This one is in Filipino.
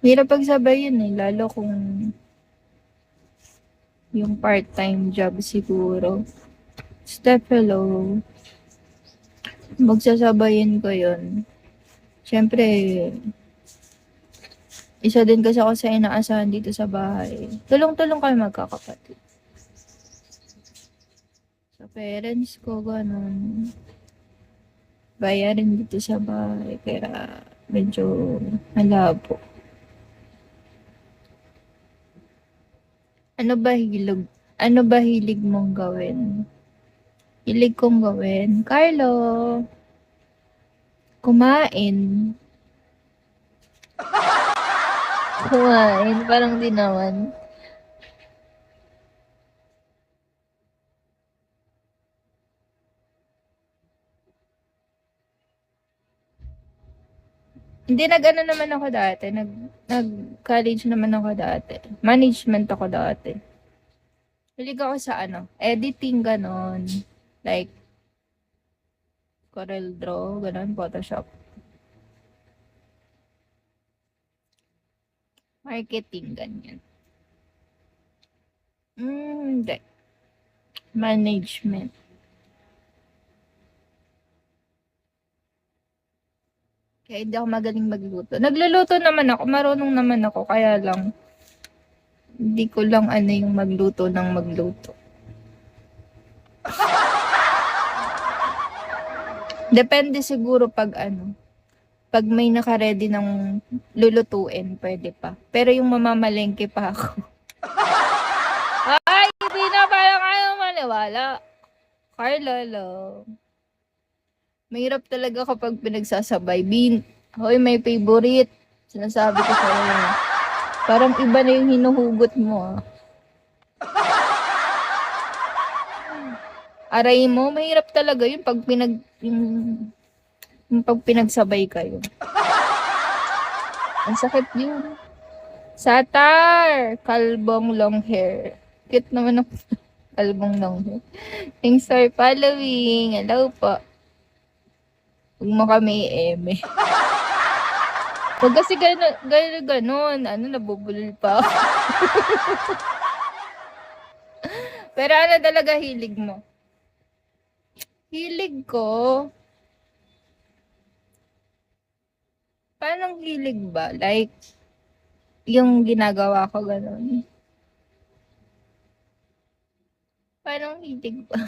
Hirap pagsabayin eh, lalo kung yung part-time job siguro. Step hello, magsasabayin ko yun. Siyempre, isa din kasi ako sa inaasahan dito sa bahay. Tulong-tulong kami magkakapatid. Sa parents ko, ganun. Bayarin dito sa bahay, kaya medyo malabo. Ano ba hilig? Ano ba hilig mong gawin? Hilig kong gawin? Carlo, kumain. Kumain, parang di naman. Hindi, nag-ano naman ako dati. Nag-college naman ako dati. Management ako dati. Hilig ako sa ano, editing, ganon. Like, Corel Draw, ganon, Photoshop. Marketing, ganyan. Hindi. Management. Kaya hindi ako magaling magluto. Nagluluto naman ako, marunong naman ako, kaya lang, hindi ko lang ano yung magluto ng magluto. Depende siguro pag ano, pag may naka-ready ng lulutuin, pwede pa. Pero yung mamamalengke pa ako. Ay, hindi na parang ayaw maniwala. Carlolo. Mahirap talaga kapag pinagsasabay. Hoy, may favorite. Sinasabi ko sa'yo. Parang iba na yung hinuhugot mo. Ah. Aray mo, mahirap talaga yun pag yung pag pinagsabay kayo. Ang sakit yun. Satar! Kalbong long hair. Cute naman ng kalbong long hair. Thanks for following. Hello po. Huwag mo kami i-eme. Huwag kasi ganon. Ano, nabubulol pa. Pero ano talaga hilig mo? Hilig ko? Paano hilig ba? Like, yung ginagawa ko ganon. Paano hilig ba?